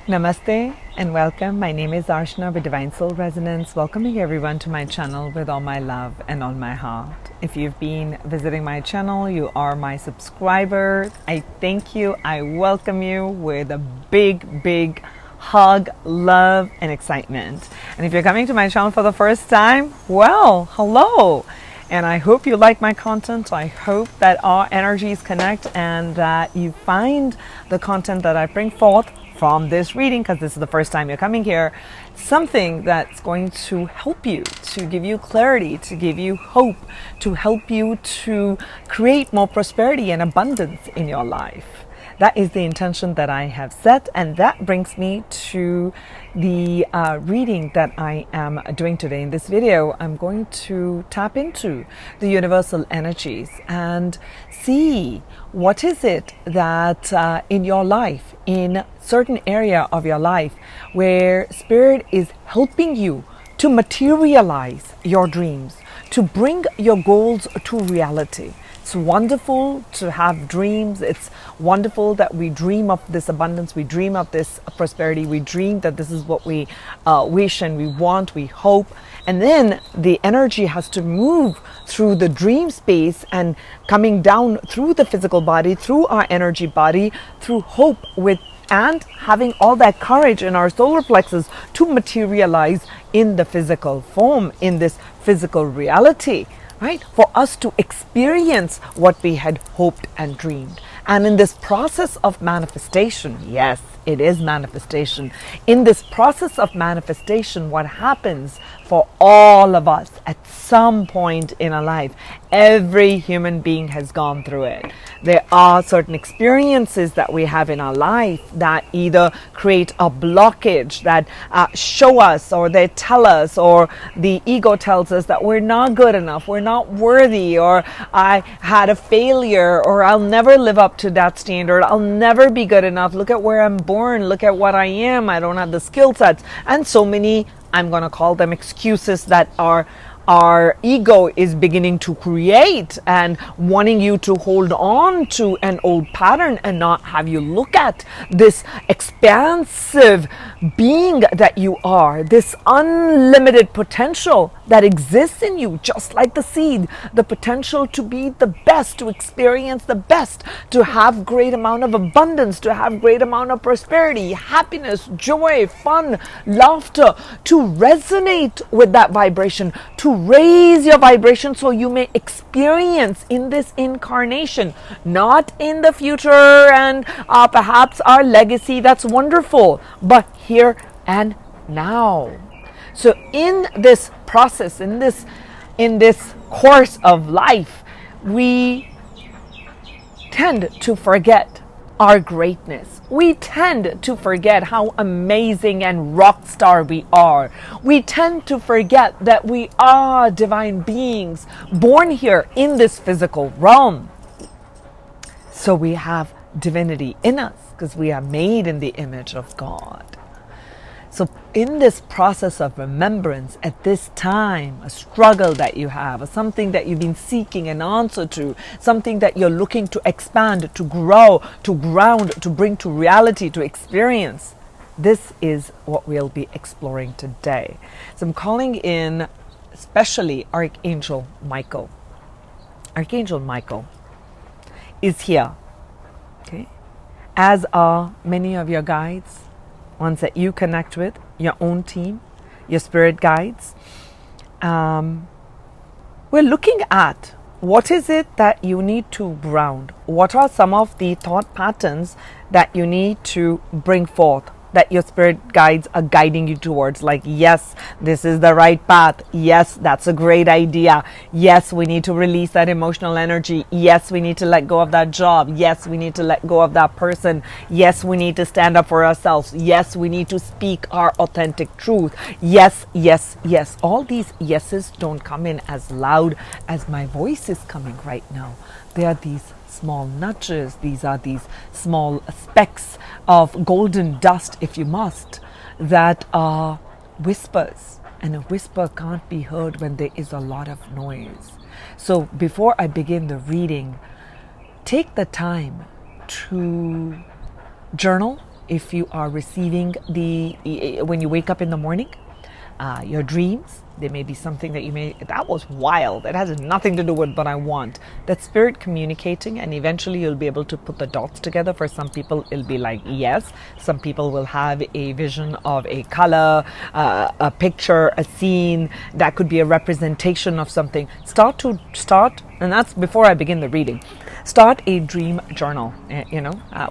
Namaste and welcome. My name is Archana with Divine Soul Resonance, welcoming everyone to my channel with all my love and all my heart. If you've been visiting my channel, you are my subscriber. I thank you. I welcome you with a big hug, love, and excitement. And if you're coming to my channel for the first time, well, hello. And I hope you like my content. I hope that our energies connect and that you find the content that I bring forth from this reading, because this is the first time you're coming here, something that's going to help you, to give you clarity, to give you hope, to help you to create more prosperity and abundance in your life. That is the intention that I have set, and that brings me to the reading that I am doing today. In this video, I'm going to tap into the universal energies and see what is it that in your life, in certain area of your life, where Spirit is helping you to materialize your dreams, to bring your goals to reality. It's wonderful to have dreams. It's wonderful that we dream of this abundance. We dream of this prosperity. We dream that this is what we wish and we want, we hope. And then the energy has to move through the dream space and coming down through the physical body, through our energy body, through hope and having all that courage in our solar plexus to materialize in the physical form, in this physical reality. Right? For us to experience what we had hoped and dreamed. And in this process of manifestation, yes, it is manifestation. In this process of manifestation, what happens for all of us at some point in our life, every human being has gone through it. There are certain experiences that we have in our life that either create a blockage, that show us, or they tell us, or the ego tells us that we're not good enough, we're not worthy, or I had a failure, or I'll never live up to that standard, I'll never be good enough, look at where I'm born, look at what I am, I don't have the skill sets, and so many, I'm going to call them excuses that our ego is beginning to create and wanting you to hold on to an old pattern and not have you look at this expansive being that you are, this unlimited potential that exists in you, just like the seed, the potential to be the best, to experience the best, to have great amount of abundance, to have great amount of prosperity, happiness, joy, fun, laughter, to resonate with that vibration, to raise your vibration so you may experience in this incarnation, not in the future and perhaps our legacy. That's wonderful, but here and now. So in this process, in this course of life, we tend to forget our greatness. We tend to forget how amazing and rock star we are. We tend to forget that we are divine beings born here in this physical realm. So we have divinity in us because we are made in the image of God. So in this process of remembrance at this time, a struggle that you have, or something that you've been seeking an answer to, something that you're looking to expand, to grow, to ground, to bring to reality, to experience, this is what we'll be exploring today. So I'm calling in especially Archangel Michael. Archangel Michael is here, okay? As are many of your guides, ones that you connect with, your own team, your spirit guides. We're looking at what is it that you need to ground. What are some of the thought patterns that you need to bring forth, that your spirit guides are guiding you towards? Like, yes, this is the right path. Yes, that's a great idea. Yes, we need to release that emotional energy. Yes, we need to let go of that job. Yes, we need to let go of that person. Yes, we need to stand up for ourselves. Yes, we need to speak our authentic truth. Yes, yes, yes. All these yeses don't come in as loud as my voice is coming right now. They are these small nudges. These are these small specks of golden dust, if you must, that are whispers. And a whisper can't be heard when there is a lot of noise. So before I begin the reading, take the time to journal, if you are receiving when you wake up in the morning, your dreams. There may be something that was wild. It has nothing to do with what I want. That spirit communicating, and eventually you'll be able to put the dots together. For some people, it'll be like yes. Some people will have a vision of a color, a picture, a scene that could be a representation of something. Start, and that's before I begin the reading. Start a dream journal.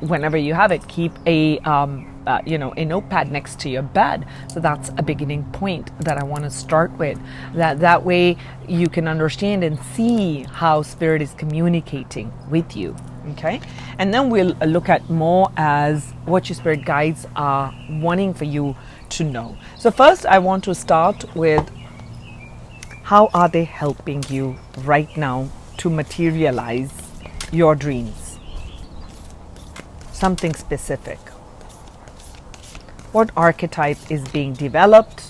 Whenever you have it, keep a notepad next to your bed. So that's a beginning point that I want to start with. That way you can understand and see how spirit is communicating with you. Okay, and then we'll look at more as what your spirit guides are wanting for you to know. So first, I want to start with how are they helping you right now to materialize your dreams? Something specific. What archetype is being developed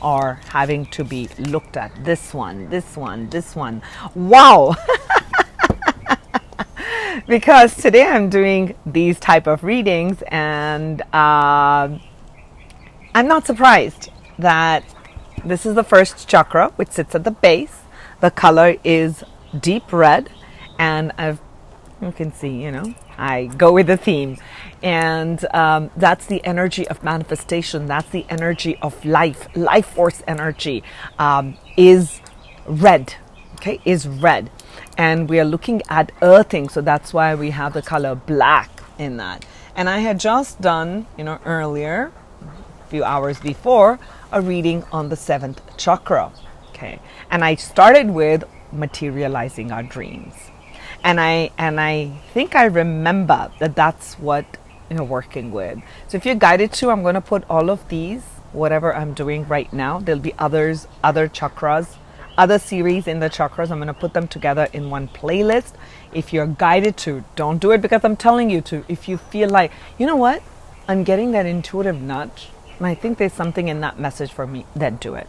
or having to be looked at? This one. Wow! Because today I'm doing these type of readings, and I'm not surprised that this is the first chakra, which sits at the base. The color is deep red, and you can see, I go with the theme. And that's the energy of manifestation. That's the energy of life force energy, is red. Okay, is red. And we are looking at earthing. So that's why we have the color black in that. And I had just done, earlier, a few hours before, a reading on the 7th chakra. Okay. And I started with materializing our dreams. And I think I remember that that's what you're working with. So if you're guided to, I'm going to put all of these, whatever I'm doing right now. There'll be other chakras, other series in the chakras. I'm going to put them together in one playlist. If you're guided to, don't do it because I'm telling you to. If you feel like, you know what, I'm getting that intuitive nudge, and I think there's something in that message for me, then do it.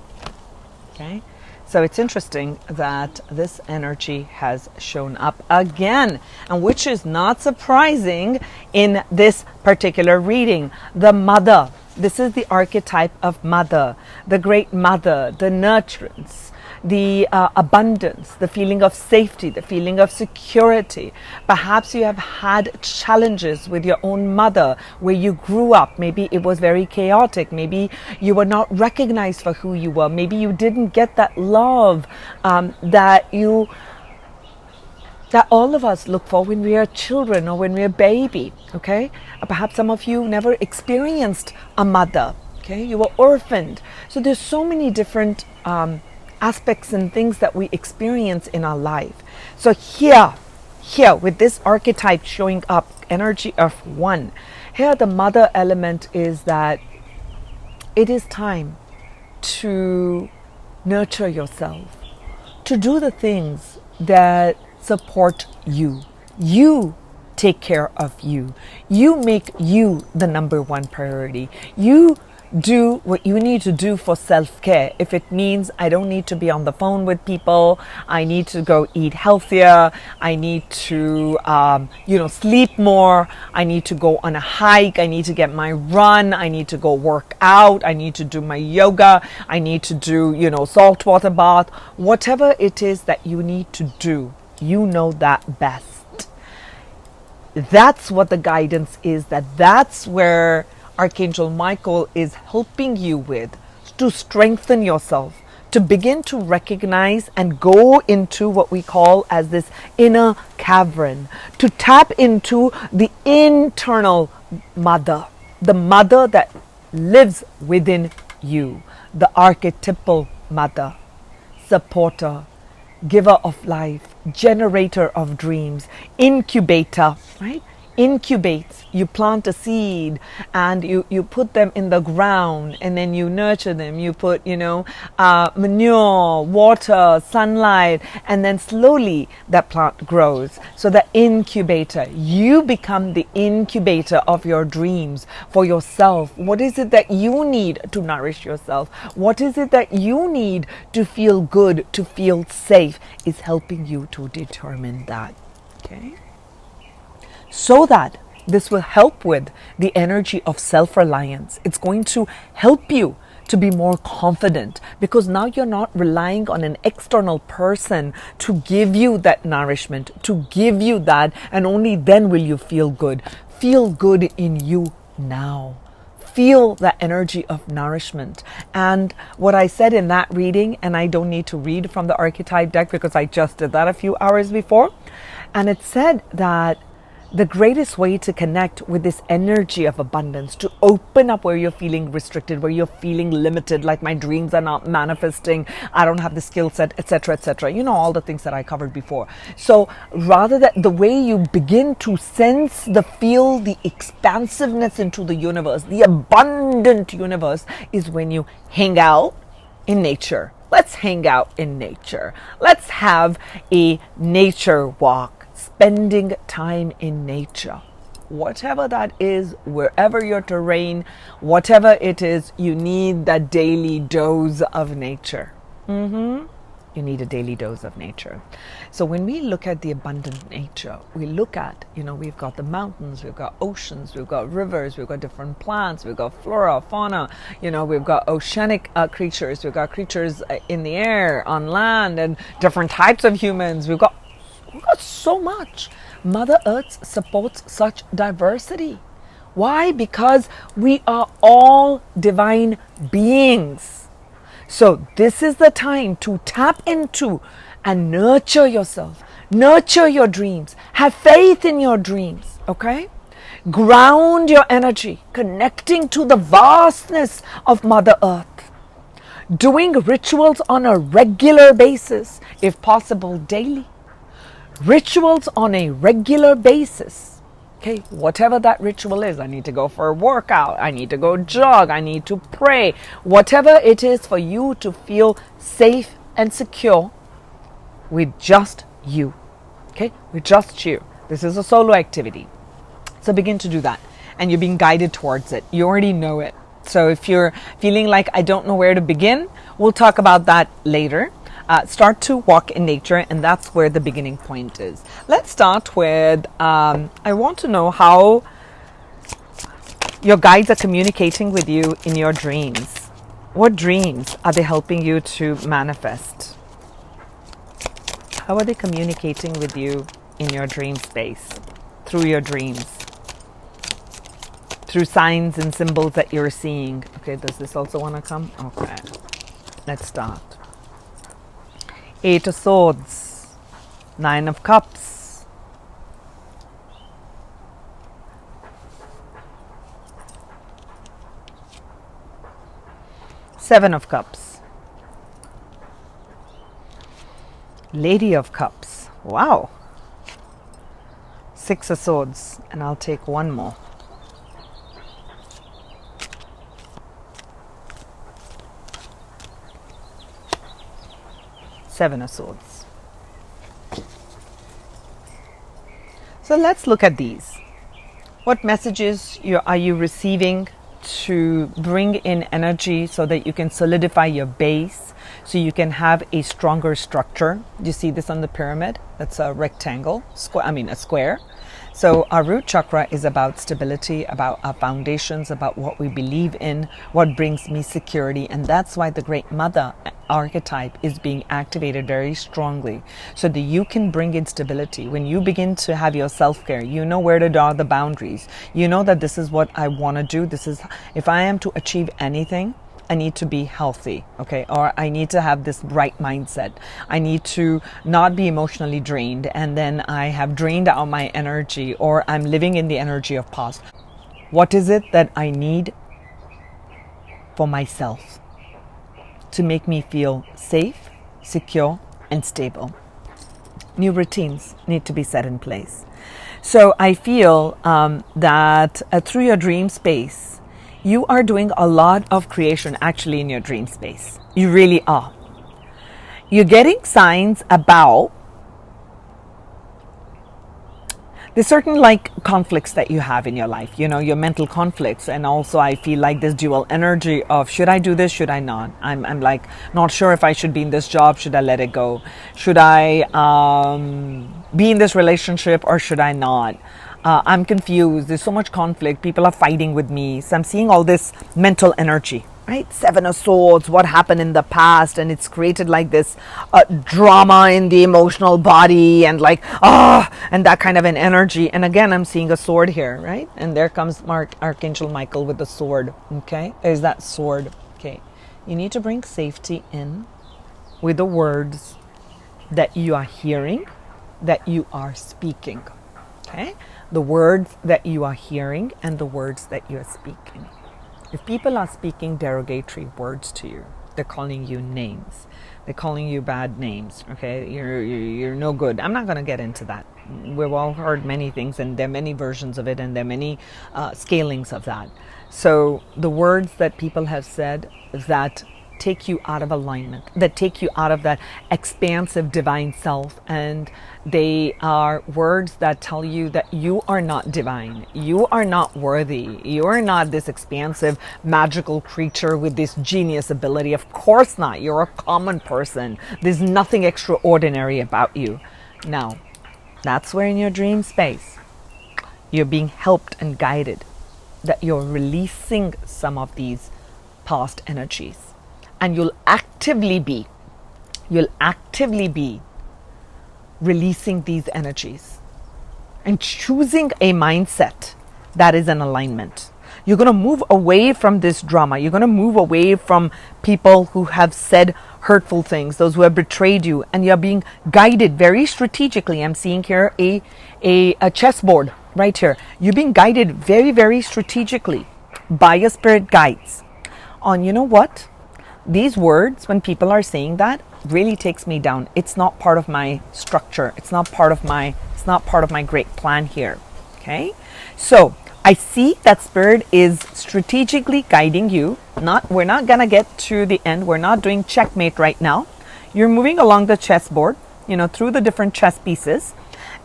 Okay? So it's interesting that this energy has shown up again, and which is not surprising in this particular reading. The mother. This is the archetype of mother, the great mother, the nurturance, the abundance, the feeling of safety, the feeling of security. Perhaps you have had challenges with your own mother where you grew up. Maybe it was very chaotic. Maybe you were not recognized for who you were. Maybe you didn't get that love that all of us look for when we are children or when we're a baby. Okay, perhaps some of you never experienced a mother. Okay, you were orphaned. So there's so many different aspects and things that we experience in our life. So here with this archetype showing up, energy of one, here the mother element is that it is time to nurture yourself, to do the things that support you. You take care of you. You make you the number one priority. You do what you need to do for self-care. If it means I don't need to be on the phone with people, I need to go eat healthier, I need to sleep more, I need to go on a hike, I need to get my run, I need to go work out, I need to do my yoga, I need to do saltwater bath, whatever it is that you need to do, you know that best. That's what the guidance is. That's where Archangel Michael is helping you with, to strengthen yourself, to begin to recognize and go into what we call as this inner cavern, to tap into the internal mother, the mother that lives within you, the archetypal mother, supporter, giver of life, generator of dreams, incubator, right? Incubates. You plant a seed and you put them in the ground, and then you nurture them. You put manure, water, sunlight, and then slowly that plant grows. So the incubator, you become the incubator of your dreams for yourself. What is it that you need to nourish yourself? What is it that you need to feel good, to feel safe? Is helping you to determine that. Okay, so that This will help with the energy of self-reliance. It's going to help you to be more confident, because now you're not relying on an external person to give you that nourishment, to give you that, and only then will you feel good. Feel good in you now. Feel that energy of nourishment. And what I said in that reading, and I don't need to read from the Archetype deck because I just did that a few hours before, and it said that the greatest way to connect with this energy of abundance, to open up where you're feeling restricted, where you're feeling limited, like my dreams are not manifesting, I don't have the skill set, etc., etc. You know, all the things that I covered before. So rather that the way you begin to sense feel the expansiveness into the universe, the abundant universe, is when you hang out in nature. Let's hang out in nature. Let's have a nature walk. Spending time in nature, whatever that is, wherever your terrain, whatever it is, you need that daily dose of nature. You need a daily dose of nature. So when we look at the abundant nature, we look at, we've got the mountains, we've got oceans, we've got rivers, we've got different plants, we've got flora, fauna, we've got oceanic creatures, we've got creatures in the air, on land, and different types of humans. We've got so much. Mother Earth supports such diversity. Why? Because we are all divine beings. So this is the time to tap into and nurture yourself. Nurture your dreams. Have faith in your dreams. Okay? Ground your energy, connecting to the vastness of Mother Earth. Doing rituals on a regular basis, if possible daily. Rituals on a regular basis. Okay, whatever that ritual is. I need to go for a workout. I need to go jog. I need to pray. Whatever it is for you to feel safe and secure with just you. Okay, with just you. This is a solo activity. So begin to do that. And you're being guided towards it. You already know it. So if you're feeling like I don't know where to begin, we'll talk about that later. Start to walk in nature, and that's where the beginning point is. Let's start with, I want to know how your guides are communicating with you in your dreams. What dreams are they helping you to manifest? How are they communicating with you in your dream space, through your dreams? Through signs and symbols that you're seeing. Okay, does this also want to come? Okay, let's start. 8 of Swords, 9 of Cups, Seven of Cups, Lady of Cups. Wow. 6 of Swords, and I'll take one more. Seven of Swords. So let's look at these. What messages are you receiving to bring in energy so that you can solidify your base, so you can have a stronger structure? You see this on the pyramid? That's a rectangle, a square. So our root chakra is about stability, about our foundations, about what we believe in, what brings me security. And that's why the Great Mother archetype is being activated very strongly, so that you can bring in stability. When you begin to have your self-care, you know where to draw the boundaries. You know that this is what I want to do. This is, if I am to achieve anything, I need to be healthy, okay? Or I need to have this right mindset. I need to not be emotionally drained, and then I have drained out my energy, or I'm living in the energy of past. What is it that I need for myself to make me feel safe, secure, and stable? New routines need to be set in place. So I feel that through your dream space, you are doing a lot of creation actually in your dream space. You really are. You're getting signs about there's certain conflicts that you have in your life, your mental conflicts. And also I feel like this dual energy of, should I do this? Should I not? I'm not sure if I should be in this job. Should I let it go? Should I be in this relationship, or should I not? I'm confused, there's so much conflict, people are fighting with me. So I'm seeing all this mental energy, right? Seven of Swords, what happened in the past, and it's created like this drama in the emotional body, and like, and that kind of an energy. And again, I'm seeing a sword here, right? And there comes Archangel Michael with the sword, okay? There's that sword, okay? You need to bring safety in with the words that you are hearing, that you are speaking, okay? The words that you are hearing and the words that you are speaking. If people are speaking derogatory words to you, they're calling you names, they're calling you bad names, okay? You're no good. I'm not going to get into that. We've all heard many things, and there are many versions of it, and there are many scalings of that. So the words that people have said that take you out of alignment, that take you out of that expansive divine self, and they are words that tell you that you are not divine, you are not worthy, you are not this expansive magical creature with this genius ability. Of course not. You're a common person. There's nothing extraordinary about you. Now, that's where in your dream space you're being helped and guided, that you're releasing some of these past energies. And you'll actively be releasing these energies and choosing a mindset that is in alignment. You're going to move away from this drama. You're going to move away from people who have said hurtful things, those who have betrayed you, and you're being guided very strategically. I'm seeing here a chessboard right here. You're being guided very, very strategically by your spirit guides on, you know what? These words, when people are saying that, really takes me down. It's not part of my structure. It's not part of my great plan here. Okay? So I see that spirit is strategically guiding you. We're not gonna get to the end. We're not doing checkmate right now. You're moving along the chessboard, through the different chess pieces.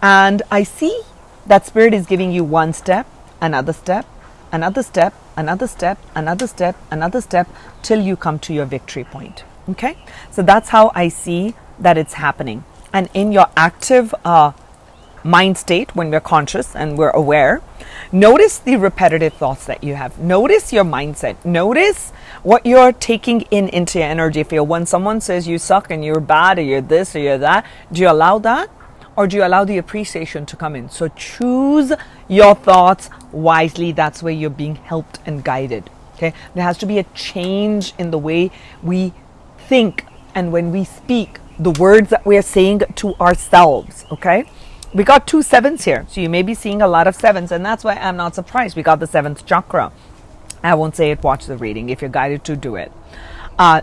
And I see that spirit is giving you one step, another step, another step, another step, another step, another step, till you come to your victory point. Okay? So that's how I see that it's happening. And in your active mind state, when we're conscious and we're aware, notice the repetitive thoughts that you have. Notice your mindset. Notice what you're taking into your energy field. When someone says you suck and you're bad or you're this or you're that, do you allow that? Or do you allow the appreciation to come in? So choose your thoughts wisely. That's where you're being helped and guided. Okay? There has to be a change in the way we think and when we speak, the words that we're saying to ourselves. Okay? We got 2 sevens here. So you may be seeing a lot of sevens, and that's why I'm not surprised. We got the 7th chakra. I won't say it, watch the reading if you're guided to do it.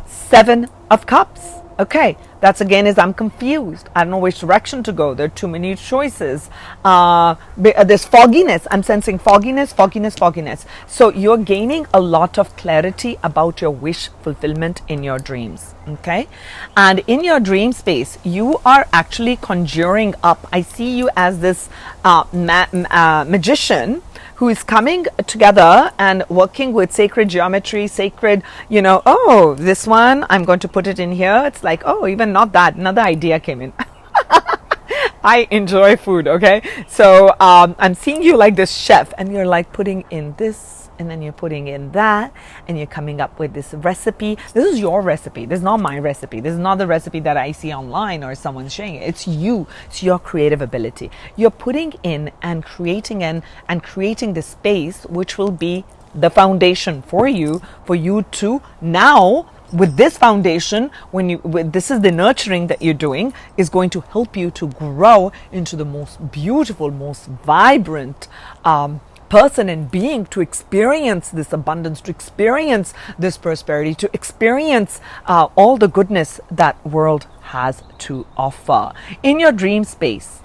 7 of Cups. Okay, that's again is I'm confused. I don't know which direction to go. There are too many choices. There's fogginess. I'm sensing fogginess. So you're gaining a lot of clarity about your wish fulfillment in your dreams. Okay, and in your dream space, you are actually conjuring up. I see you as this magician who is coming together and working with sacred geometry, sacred, oh, this one, I'm going to put it in here. It's like, oh, even not that. Another idea came in. I enjoy food, okay? So I'm seeing you like this chef, and you're like putting in this, and then you're putting in that, and you're coming up with this recipe. This is your recipe. This is not my recipe. This is not the recipe that I see online or someone's sharing it. It's you. It's your creative ability. You're putting in and creating the space which will be the foundation for you to now, with this foundation, this is the nurturing that you're doing, is going to help you to grow into the most beautiful, most vibrant person and being, to experience this abundance, to experience this prosperity, to experience all the goodness that world has to offer. In your dream space,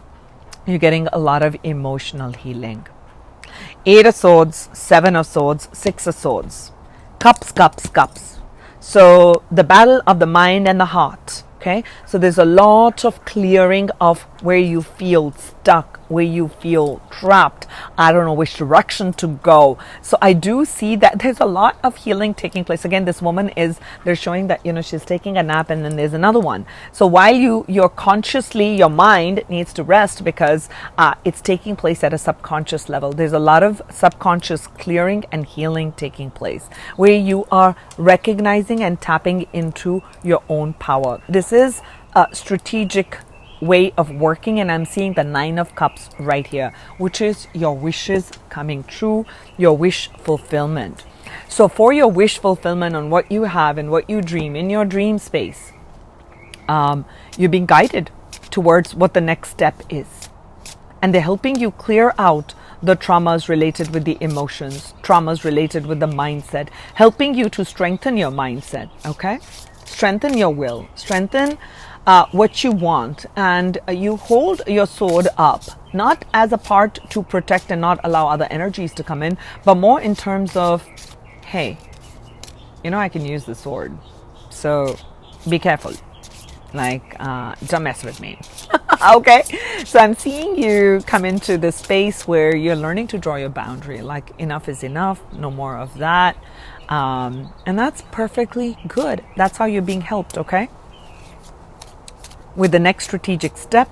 you're getting a lot of emotional healing. 8 of Swords, 7 of Swords, 6 of Swords. Cups. So the battle of the mind and the heart. Okay, so there's a lot of clearing of where you feel stuck, where you feel trapped. I don't know which direction to go. So I do see that there's a lot of healing taking place. Again, this woman they're showing that, she's taking a nap, and then there's another one. So while you're consciously, your mind needs to rest because it's taking place at a subconscious level. There's a lot of subconscious clearing and healing taking place where you are recognizing and tapping into your own power. This is a strategic way of working, and I'm seeing the 9 of Cups right here, which is your wishes coming true, your wish fulfillment. So for your wish fulfillment on what you have and what you dream in your dream space, you're being guided towards what the next step is, and they're helping you clear out the traumas related with the emotions, traumas related with the mindset, helping you to strengthen your mindset. Okay, strengthen your will, strengthen what you want, and you hold your sword up, not as a part to protect and not allow other energies to come in, but more in terms of, hey, I can use the sword, so be careful. Don't mess with me. Okay, so I'm seeing you come into the space where you're learning to draw your boundary, like enough is enough, no more of that, and that's perfectly good. That's how you're being helped. Okay, with the next strategic step,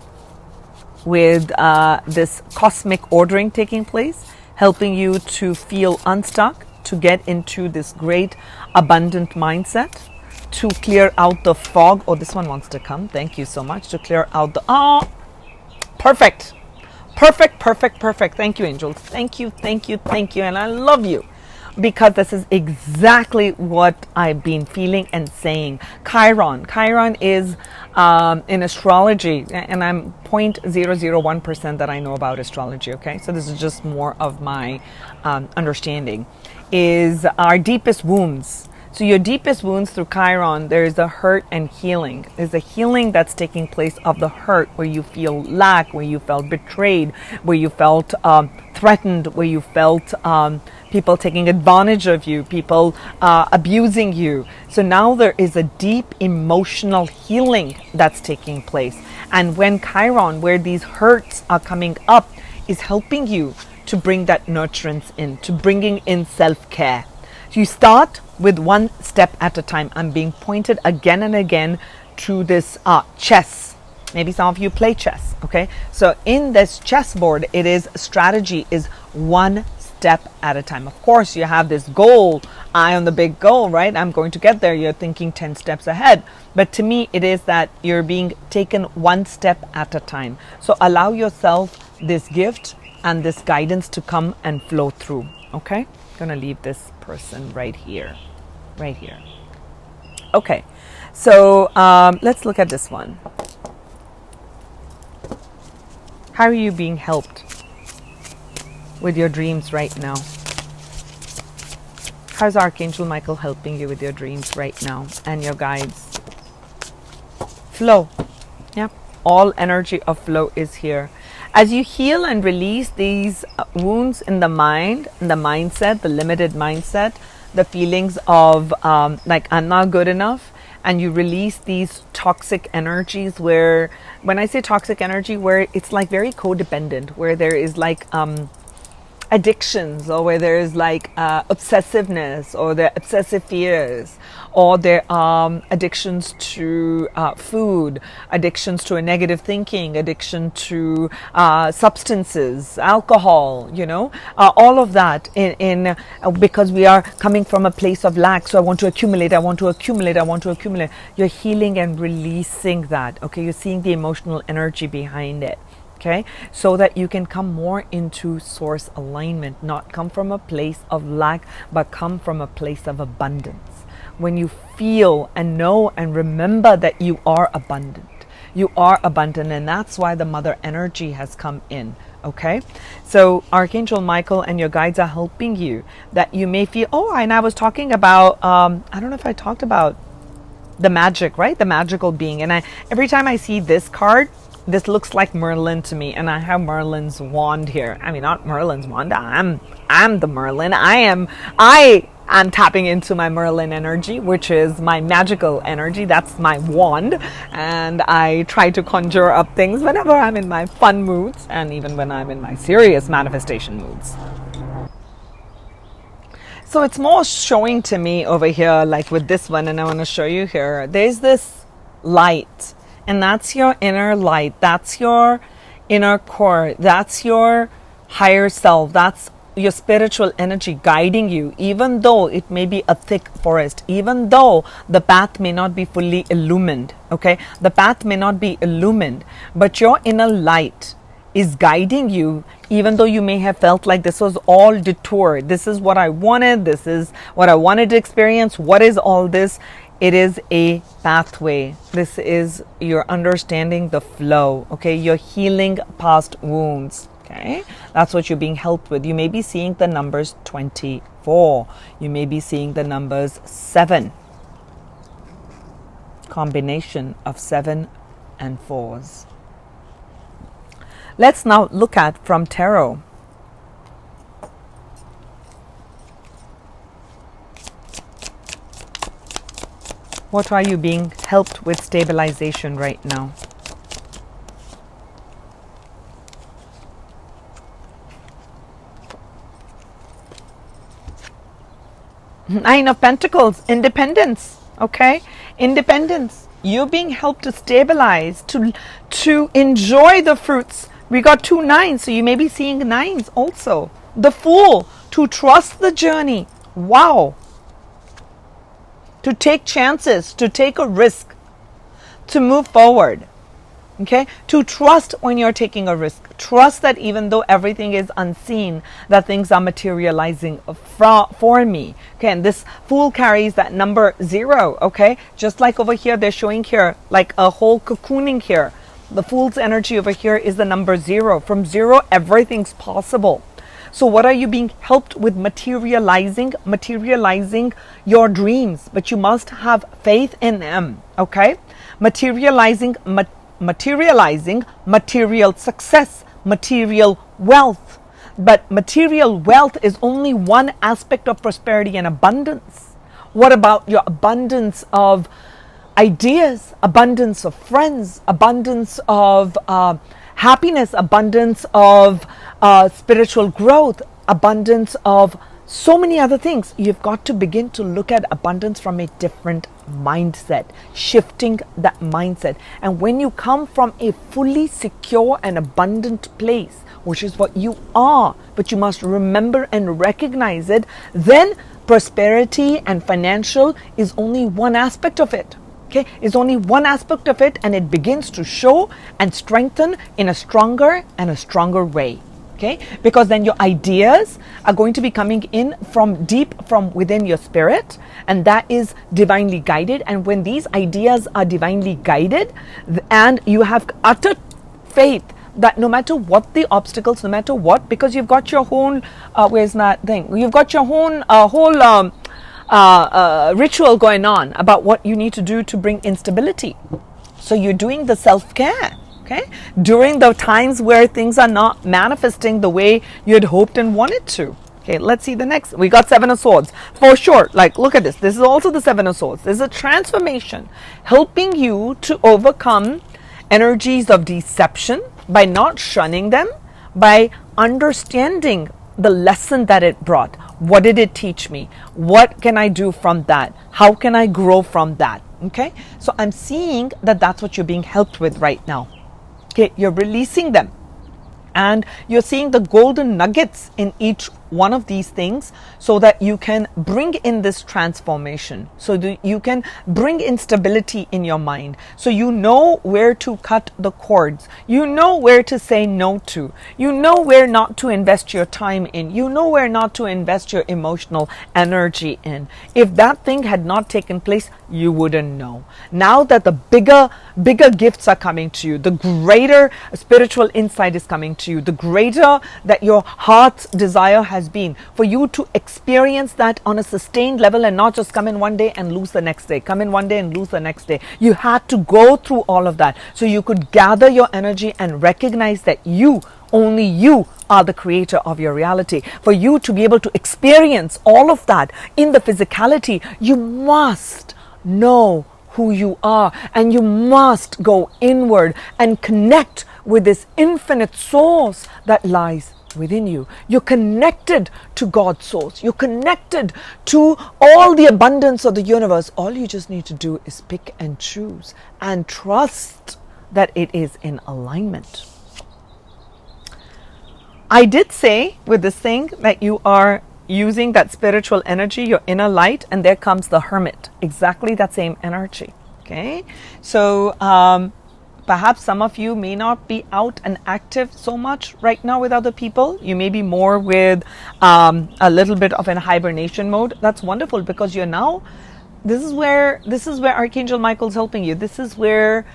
with this cosmic ordering taking place, helping you to feel unstuck, to get into this great abundant mindset, to clear out the fog. Oh, this one wants to come. Thank you so much. To clear out the perfect. Thank you, angels. Thank you. And I love you, because this is exactly what I've been feeling and saying. Chiron is in astrology, and I'm 0.001% that I know about astrology. Okay, so this is just more of my understanding, is our deepest wounds. So your deepest wounds through Chiron, there's a hurt and healing. There's a healing that's taking place of the hurt, where you feel lack, where you felt betrayed, where you felt threatened, where you felt people taking advantage of you, people abusing you. So now there is a deep emotional healing that's taking place. And when Chiron, where these hurts are coming up, is helping you to bring that nurturance in, to bringing in self-care. So you start with one step at a time. I'm being pointed again and again to this chess. Maybe some of you play chess. Okay, so in this chessboard, it is strategy is one step at a time. Of course, you have this goal, eye on the big goal, right? I'm going to get there. You're thinking 10 steps ahead. But to me, it is that you're being taken one step at a time. So allow yourself this gift and this guidance to come and flow through. Okay, I'm going to leave this person right here. Okay, so let's look at this one. How are you being helped with your dreams right now? How's Archangel Michael helping you with your dreams right now and your guides? Flow. Yeah, all energy of flow is here. As you heal and release these wounds in the mind, in the mindset, the limited mindset, the feelings of like I'm not good enough, and you release these toxic energies, where when I say toxic energy, where it's like very codependent, where there is like addictions, or where there is like obsessiveness, or the obsessive fears, or there are addictions to food, addictions to a negative thinking, addiction to substances, alcohol, all of that in because we are coming from a place of lack. So I want to accumulate. You're healing and releasing that. Okay, you're seeing the emotional energy behind it. Okay, so that you can come more into source alignment, not come from a place of lack, but come from a place of abundance. When you feel and know and remember that you are abundant, and that's why the mother energy has come in. Okay, so Archangel Michael and your guides are helping you, that you may feel, and I was talking about, I don't know if I talked about the magic, right? The magical being. And every time I see this card, this looks like Merlin to me, and I have Merlin's wand here. I mean, not Merlin's wand. I'm the Merlin. I I'm tapping into my Merlin energy, which is my magical energy. That's my wand. And I try to conjure up things whenever I'm in my fun moods and even when I'm in my serious manifestation moods. So it's more showing to me over here, like with this one, and I want to show you here. There's this light, and that's your inner light. That's your inner core. That's your higher self. That's your spiritual energy guiding you, even though it may be a thick forest, even though the path may not be fully illumined. Okay, the path may not be illumined, but your inner light is guiding you, even though you may have felt like this was all detour. This is what I wanted. This is what I wanted to experience. What is all this? It is a pathway. This is your understanding the flow. Okay, you're healing past wounds. Okay, that's what you're being helped with. You may be seeing the numbers 24. You may be seeing the numbers 7. Combination of 7 and 4s. Let's now look at from tarot. What are you being helped with stabilization right now? Nine of Pentacles, independence. Okay, independence. You're being helped to stabilize, to enjoy the fruits. We got 2 9s, so you may be seeing 9s also. The Fool, to trust the journey. Wow. To take chances, to take a risk, to move forward. Okay, to trust when you're taking a risk. Trust that even though everything is unseen, that things are materializing for me. Okay, and this Fool carries that number 0. Okay, just like over here, they're showing here like a whole cocooning here. The Fool's energy over here is the number 0. From 0, everything's possible. So what are you being helped with? Materializing your dreams, but you must have faith in them. Okay, materializing material success, material wealth. But material wealth is only one aspect of prosperity and abundance. What about your abundance of ideas, abundance of friends, abundance of happiness, abundance of spiritual growth, abundance of so many other things? You've got to begin to look at abundance from a different mindset, shifting that mindset. And when you come from a fully secure and abundant place, which is what you are, but you must remember and recognize it, then prosperity and financial is only one aspect of it. Okay, is only one aspect of it, and it begins to show and strengthen in a stronger and a stronger way. Okay, because then your ideas are going to be coming in from deep from within your spirit, and that is divinely guided. And when these ideas are divinely guided, and you have utter faith that no matter what the obstacles, no matter what, because you've got your own where's that thing? You've got your own whole ritual going on about what you need to do to bring instability. So you're doing the self-care, okay, during the times where things are not manifesting the way you had hoped and wanted to. Okay, let's see the next. We got 7 of Swords. For sure, like, look at this. This is also the 7 of Swords. This is a transformation, helping you to overcome energies of deception by not shunning them, by understanding the lesson that it brought. What did it teach me? What can I do from that? How can I grow from that? Okay, so I'm seeing that that's what you're being helped with right now. Okay, you're releasing them, and you're seeing the golden nuggets in each one of these things, so that you can bring in this transformation, so that you can bring instability in your mind, so you know where to cut the cords, you know where to say no to, you know where not to invest your time in, you know where not to invest your emotional energy in. If that thing had not taken place, you wouldn't know. Now that the bigger gifts are coming to you, the greater spiritual insight is coming to you, the greater that your heart's desire has been for you to experience that on a sustained level, and not just come in one day and lose the next day, come in one day and lose the next day. You had to go through all of that so you could gather your energy and recognize that you Only you are the creator of your reality. For you to be able to experience all of that in the physicality, you must know who you are, and you must go inward and connect with this infinite source that lies within you. You're connected to God's source. You're connected to all the abundance of the universe. All you just need to do is pick and choose and trust that it is in alignment. I did say with this thing that you are using that spiritual energy, your inner light, and there comes the hermit, exactly that same energy. Okay, so perhaps some of you may not be out and active so much right now with other people. You may be more with a little bit of an hibernation mode. That's wonderful, because you're now, this is where Archangel Michael's helping you. This is where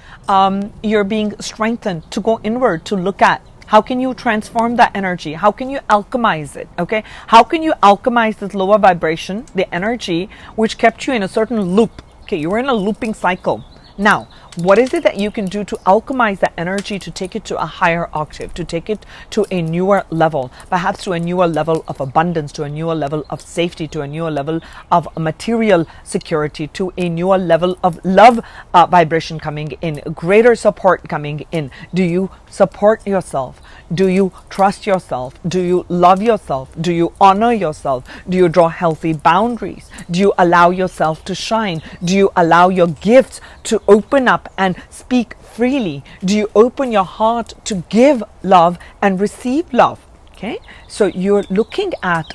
you're being strengthened to go inward, to look at how can you transform that energy? How can you alchemize it? Okay, how can you alchemize this lower vibration, the energy which kept you in a certain loop? Okay, you were in a looping cycle. Now, what is it that you can do to alchemize that energy, to take it to a higher octave, to take it to a newer level, perhaps to a newer level of abundance, to a newer level of safety, to a newer level of material security, to a newer level of love vibration coming in, greater support coming in? Do you support yourself? Do you trust yourself? Do you love yourself? Do you honor yourself? Do you draw healthy boundaries? Do you allow yourself to shine? Do you allow your gifts to open up and speak freely? Do you open your heart to give love and receive love? Okay, so you're looking at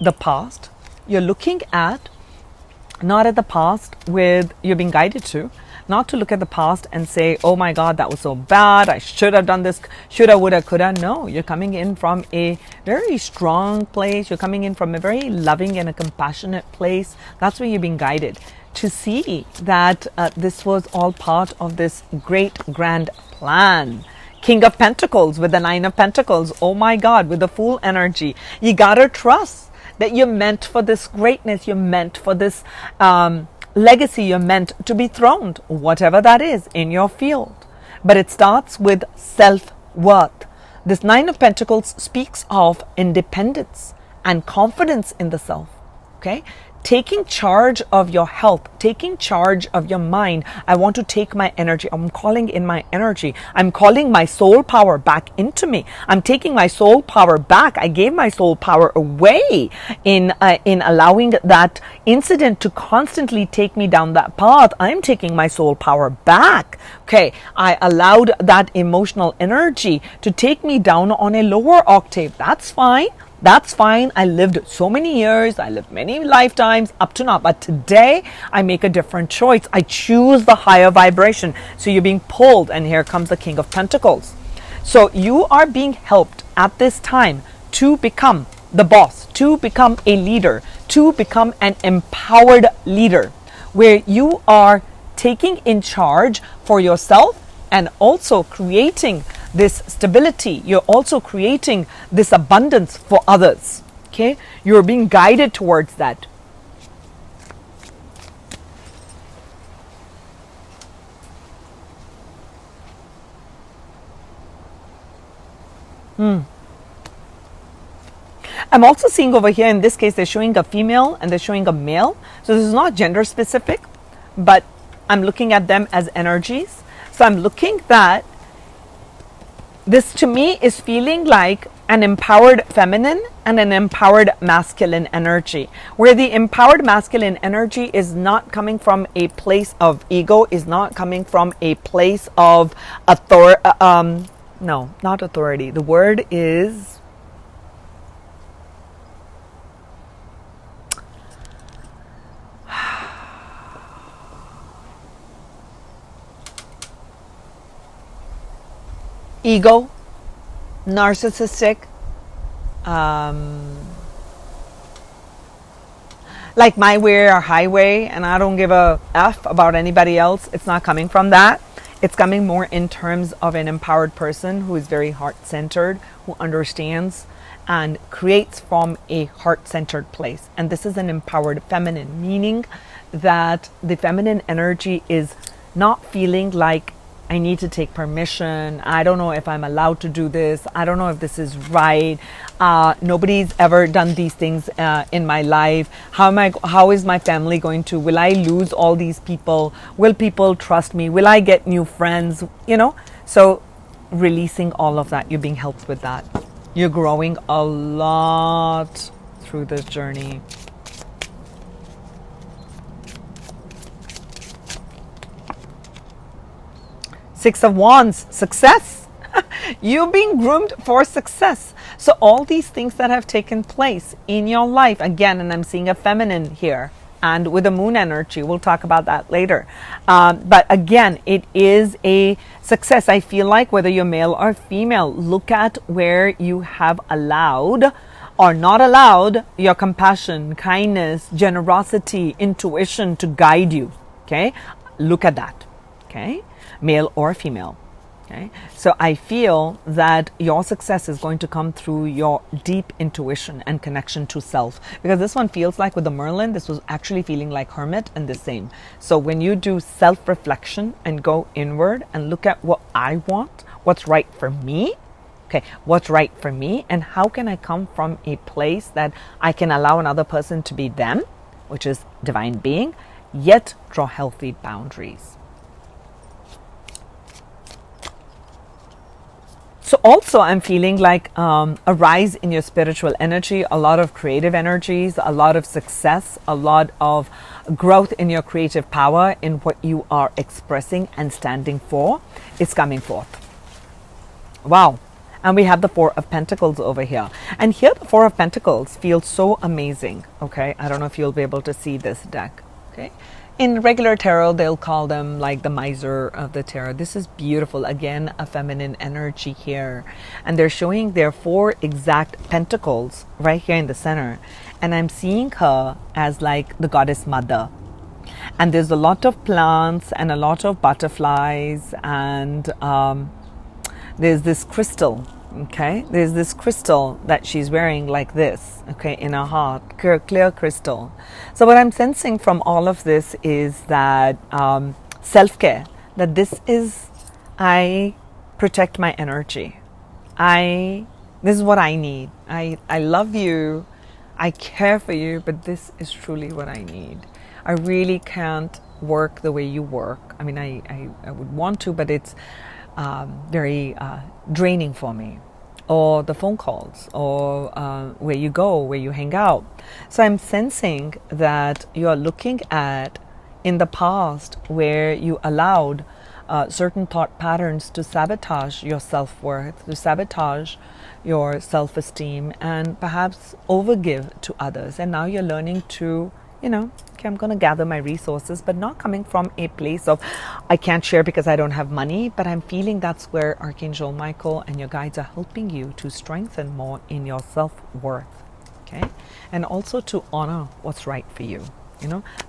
the past. You're looking at, not at the past with, you're being guided to, not to look at the past and say, oh my God, that was so bad, I should have done this, shoulda, woulda, coulda. No, you're coming in from a very strong place. You're coming in from a very loving and a compassionate place. That's where you're being guided to see that this was all part of this great grand plan. King of Pentacles with the Nine of Pentacles. Oh my God, with the Fool energy. You gotta trust that you're meant for this greatness. You're meant for this legacy. You're meant to be throned, whatever that is in your field. But it starts with self-worth. This Nine of Pentacles speaks of independence and confidence in the self. Okay, taking charge of your health, taking charge of your mind. I want to take my energy. I'm calling in my energy. I'm calling my soul power back into me. I'm taking my soul power back. I gave my soul power away in allowing that incident to constantly take me down that path. I'm taking my soul power back. Okay, I allowed that emotional energy to take me down on a lower octave. That's fine. That's fine. I lived so many years. I lived many lifetimes up to now. But today, I make a different choice. I choose the higher vibration. So you're being pulled. And here comes the King of Pentacles. So you are being helped at this time to become the boss, to become a leader, to become an empowered leader, where you are taking in charge for yourself and also creating this stability. You're also creating this abundance for others. Okay, you're being guided towards that. I'm also seeing over here, in this case, they're showing a female and they're showing a male. So this is not gender specific, but I'm looking at them as energies. So I'm looking that this to me is feeling like an empowered feminine and an empowered masculine energy, where the empowered masculine energy is not coming from a place of ego, is not coming from a place of no, not authority. The word is ego, narcissistic, like my way or highway, and I don't give a F about anybody else. It's not coming from that. It's coming more in terms of an empowered person who is very heart-centered, who understands and creates from a heart-centered place. And this is an empowered feminine, meaning that the feminine energy is not feeling like I need to take permission. I don't know if I'm allowed to do this. I don't know if this is right. Nobody's ever done these things in my life. How is my family going to? Will I lose all these people? Will people trust me? Will I get new friends? So releasing all of that. You're being helped with that. You're growing a lot through this journey. Six of Wands, success. You're being groomed for success. So all these things that have taken place in your life, again, and I'm seeing a feminine here, and with the moon energy, we'll talk about that later. But again, it is a success. I feel like whether you're male or female, look at where you have allowed or not allowed your compassion, kindness, generosity, intuition to guide you. Okay, look at that. Okay, male or female. Okay, so I feel that your success is going to come through your deep intuition and connection to self, because this one feels like with the Merlin, this was actually feeling like Hermit and the same. So when you do self-reflection and go inward and look at what I want, what's right for me, okay, what's right for me, and how can I come from a place that I can allow another person to be them, which is divine being, yet draw healthy boundaries. So also I'm feeling like a rise in your spiritual energy, a lot of creative energies, a lot of success, a lot of growth in your creative power, in what you are expressing and standing for is coming forth. Wow. And we have the Four of Pentacles over here. And here the Four of Pentacles feels so amazing. Okay, I don't know if you'll be able to see this deck. Okay. In regular tarot, they'll call them like the miser of the tarot. This is beautiful. Again, a feminine energy here. And they're showing their four exact pentacles right here in the center. And I'm seeing her as like the goddess mother. And there's a lot of plants and a lot of butterflies. And there's this crystal. Okay, there's this crystal that she's wearing like this, okay, in her heart, clear crystal. So what I'm sensing from all of this is that self-care, that this is, I protect my energy. This is what I need. I love you, I care for you, but this is truly what I need. I really can't work the way you work. I mean, I would want to, but it's very draining for me, or the phone calls, or where you go, where you hang out. So I'm sensing that you're looking at in the past where you allowed certain thought patterns to sabotage your self-worth, to sabotage your self-esteem, and perhaps overgive to others. And now you're learning to, okay, I'm going to gather my resources, but not coming from a place of I can't share because I don't have money, but I'm feeling that's where Archangel Michael and your guides are helping you to strengthen more in your self-worth, okay? And also to honor what's right for you.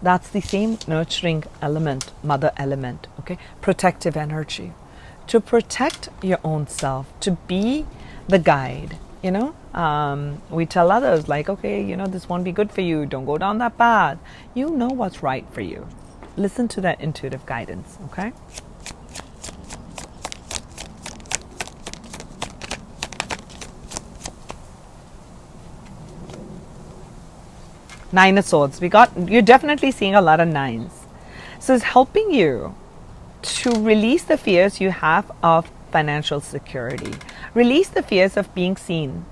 That's the same nurturing element, mother element, okay? Protective energy. To protect your own self, to be the guide, we tell others like, okay, this won't be good for you. Don't go down that path. You know what's right for you. Listen to that intuitive guidance, okay? Nine of Swords. You're definitely seeing a lot of nines. So it's helping you to release the fears you have of financial security. Release the fears of being seen,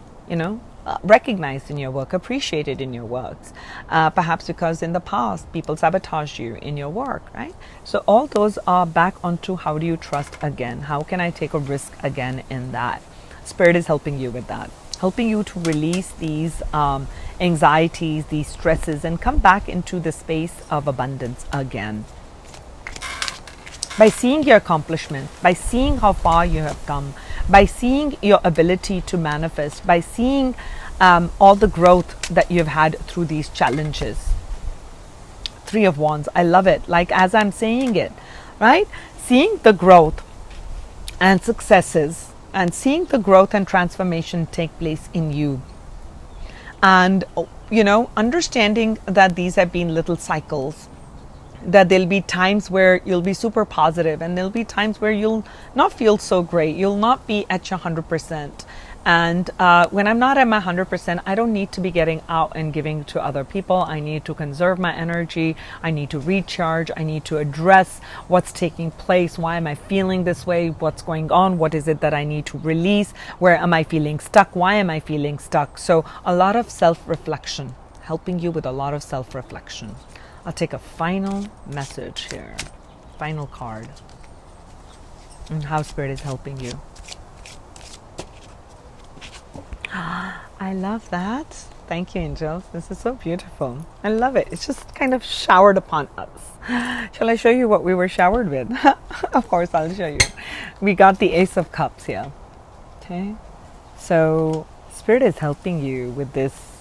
recognized in your work, appreciated in your works. Perhaps because in the past, people sabotaged you in your work, right? So all those are back onto how do you trust again? How can I take a risk again in that? Spirit is helping you with that. Helping you to release these anxieties, these stresses, and come back into the space of abundance again. By seeing your accomplishments, by seeing how far you have come, by seeing your ability to manifest, by seeing all the growth that you've had through these challenges. Three of Wands, I love it. Like as I'm saying it, right? Seeing the growth and successes, and seeing the growth and transformation take place in you. And, understanding that these have been little cycles. that there'll be times where you'll be super positive, and there'll be times where you'll not feel so great. You'll not be at your 100%. And when I'm not at my 100%, I don't need to be getting out and giving to other people. I need to conserve my energy. I need to recharge. I need to address what's taking place. Why am I feeling this way? What's going on? What is it that I need to release? Where am I feeling stuck? Why am I feeling stuck? So a lot of self-reflection, helping you with a lot of self-reflection. I'll take a final message here, final card, and how Spirit is helping you. I love that. Thank you, angels. This is so beautiful. I love it. It's just kind of showered upon us. Shall I show you what we were showered with? Of course, I'll show you. We got the Ace of Cups here. Okay. So Spirit is helping you with this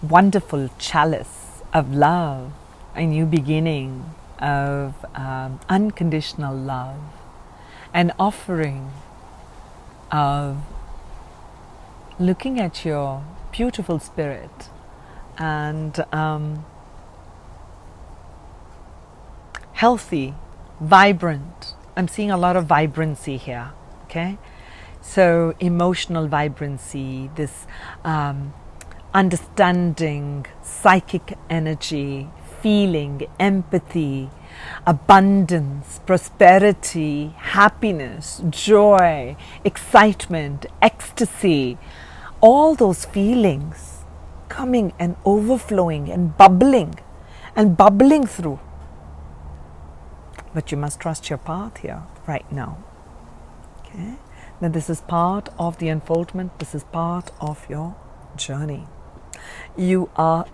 wonderful chalice of love, a new beginning of unconditional love, an offering of looking at your beautiful spirit and healthy, vibrant. I'm seeing a lot of vibrancy here. Okay, so emotional vibrancy, this understanding, psychic energy, feeling, empathy, abundance, prosperity, happiness, joy, excitement, ecstasy, all those feelings coming and overflowing and bubbling through. But you must trust your path here right now. Okay? Now this is part of the unfoldment. This is part of your journey. You are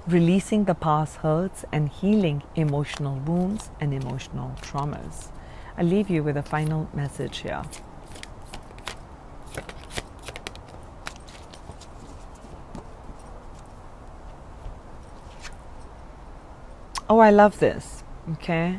releasing the past hurts and healing emotional wounds and emotional traumas. I'll leave you with a final message here. Oh, I love this. Okay.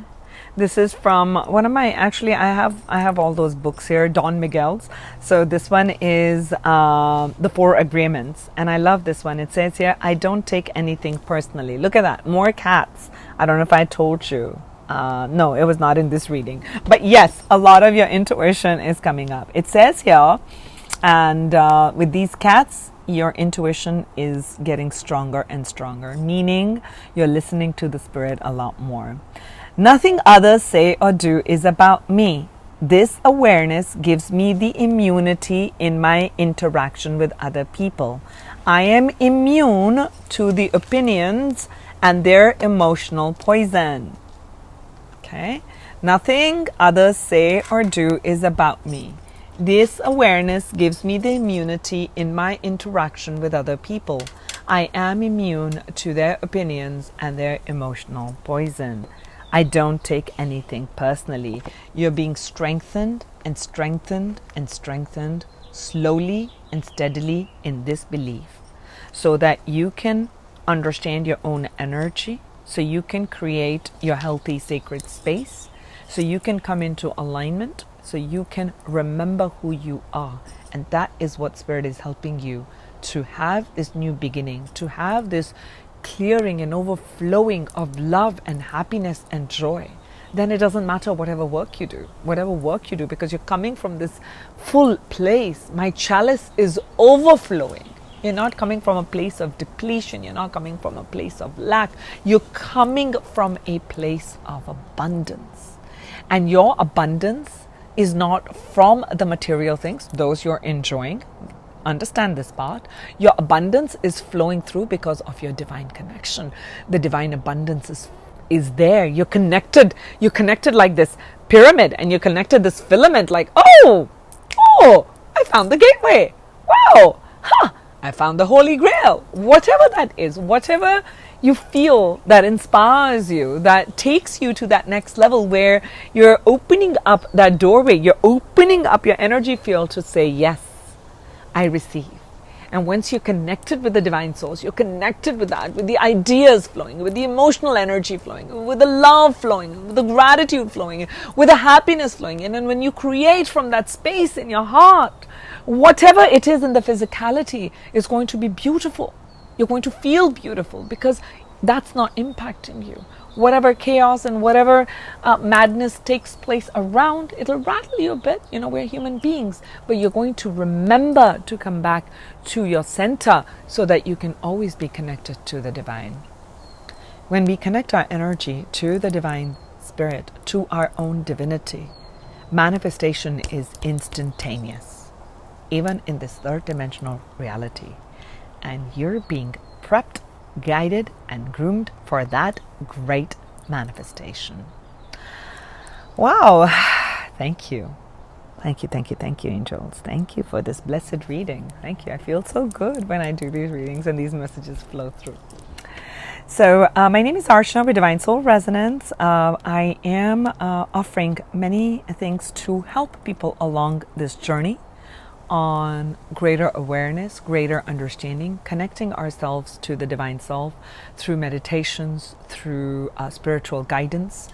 This is from one of my, actually I have all those books here, Don Miguel's. So this one is The Four Agreements, and I love this one. It says here, I don't take anything personally. Look at that, more cats. I don't know if I told you. No, it was not in this reading. But yes, a lot of your intuition is coming up. It says here, and with these cats, your intuition is getting stronger and stronger, meaning you're listening to the spirit a lot more. Nothing others say or do is about me. This awareness gives me the immunity in my interaction with other people. I am immune to the opinions and their emotional poison. Okay? Nothing others say or do is about me. This awareness gives me the immunity in my interaction with other people. I am immune to their opinions and their emotional poison. I don't take anything personally. You're being strengthened and strengthened and strengthened slowly and steadily in this belief, so that you can understand your own energy, so you can create your healthy sacred space, so you can come into alignment, so you can remember who you are. And that is what Spirit is helping you to have this new beginning, to have this clearing and overflowing of love and happiness and joy. Then it doesn't matter whatever work you do, because you're coming from this full place. My chalice is overflowing. You're not coming from a place of depletion. You're not coming from a place of lack. You're coming from a place of abundance. And your abundance is not from the material things, those you're enjoying. Understand this part. Your abundance is flowing through because of your divine connection. The divine abundance is there. You're connected like this pyramid, and you're connected this filament like, oh, I found the gateway. Wow, I found the Holy Grail. Whatever that is, whatever you feel that inspires you, that takes you to that next level where you're opening up that doorway, you're opening up your energy field to say, yes, I receive. And once you're connected with the divine source, you're connected with that, with the ideas flowing, with the emotional energy flowing, with the love flowing, with the gratitude flowing, with the happiness flowing. And then when you create from that space in your heart, whatever it is in the physicality is going to be beautiful. You're going to feel beautiful because that's not impacting you. Whatever chaos and whatever madness takes place around, it'll rattle you a bit. We're human beings, but you're going to remember to come back to your center so that you can always be connected to the divine. When we connect our energy to the divine spirit, to our own divinity, manifestation is instantaneous, even in this third dimensional reality. And you're being prepped, guided, and groomed for that great manifestation. Wow. Thank you. Thank you, angels. Thank you for this blessed reading. Thank you. I feel so good when I do these readings and these messages flow through. So my name is Archana with Divine Soul Resonance. I am offering many things to help people along this journey on greater awareness, greater understanding, connecting ourselves to the divine self through meditations, through spiritual guidance,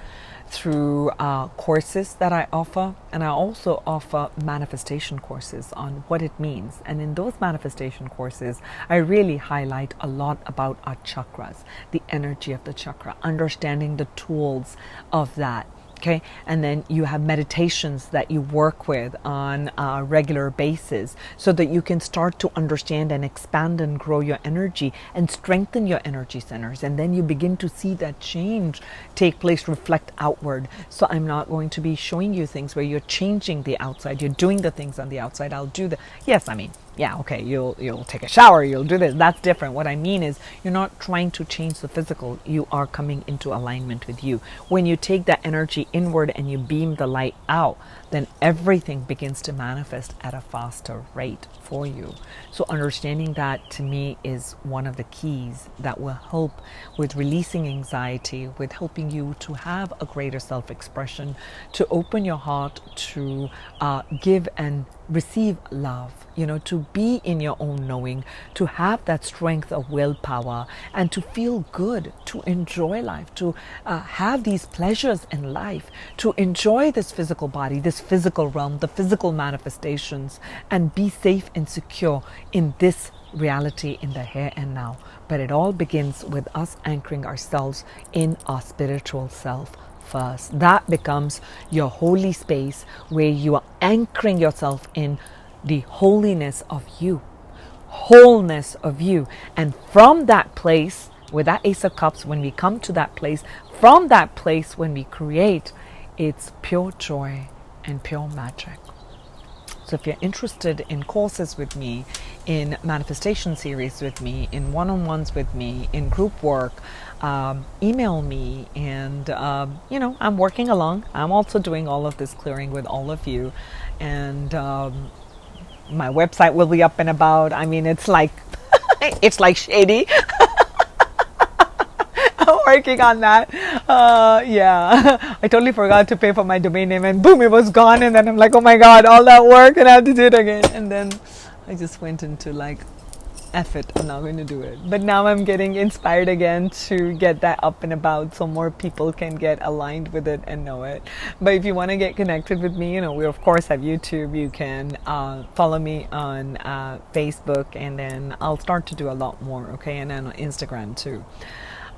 through courses that I offer. And I also offer manifestation courses on what it means. And in those manifestation courses, I really highlight a lot about our chakras, the energy of the chakra, understanding the tools of that. Okay, and then you have meditations that you work with on a regular basis so that you can start to understand and expand and grow your energy and strengthen your energy centers. And then you begin to see that change take place, reflect outward. So I'm not going to be showing you things where you're changing the outside, you're doing the things on the outside. I'll do the, yes, I mean, yeah, okay, you'll take a shower, you'll do this. That's different. What I mean is you're not trying to change the physical. You are coming into alignment with you. When you take that energy inward and you beam the light out, then everything begins to manifest at a faster rate for you. So understanding that, to me, is one of the keys that will help with releasing anxiety, with helping you to have a greater self-expression, to open your heart to give and receive love, to be in your own knowing, to have that strength of willpower, and to feel good, to enjoy life, to have these pleasures in life, to enjoy this physical body, this physical realm, the physical manifestations, and be safe and secure in this reality, in the here and now. But it all begins with us anchoring ourselves in our spiritual self first. That becomes your holy space where you are anchoring yourself in the holiness of you, wholeness of you. And from that place, with that Ace of Cups, when we come to that place, from that place, when we create, it's pure joy and pure magic. So if you're interested in courses with me, in manifestation series with me, in one-on-ones with me, in group work, email me. And I'm working along. I'm also doing all of this clearing with all of you. And my website will be up and about. I mean, it's like it's like shady. I'm working on that. Yeah, I totally forgot to pay for my domain name, and boom, it was gone. And then I'm like, oh my God, all that work, and I have to do it again. And then I just went into like, F it, I'm not going to do it. But now I'm getting inspired again to get that up and about so more people can get aligned with it and know it. But if you want to get connected with me, we of course have YouTube. You can follow me on Facebook, and then I'll start to do a lot more, okay? And then on Instagram too.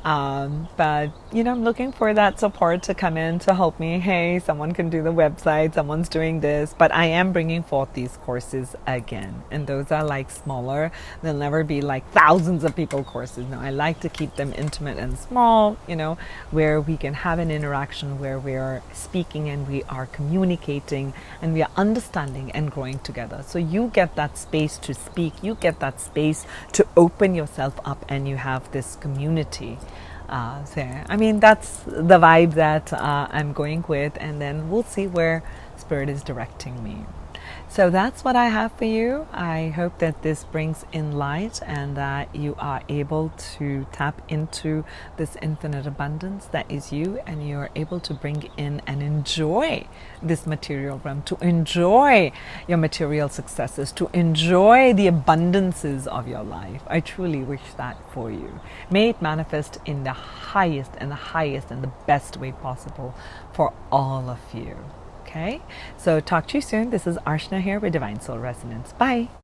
But I'm looking for that support to come in to help me. Hey, someone can do the website, someone's doing this, but I am bringing forth these courses again, and those are like smaller. They'll never be like thousands of people courses. No, I like to keep them intimate and small, where we can have an interaction, where we are speaking and we are communicating and we are understanding and growing together. So you get that space to speak, you get that space to open yourself up, and you have this community. I mean, that's the vibe that I'm going with, and then we'll see where Spirit is directing me. So that's what I have for you. I hope that this brings in light, and that you are able to tap into this infinite abundance that is you, and you are able to bring in and enjoy this material realm, to enjoy your material successes, to enjoy the abundances of your life. I truly wish that for you. May it manifest in the highest and the best way possible for all of you. Okay, so talk to you soon. This is Archana here with Divine Soul Resonance. Bye.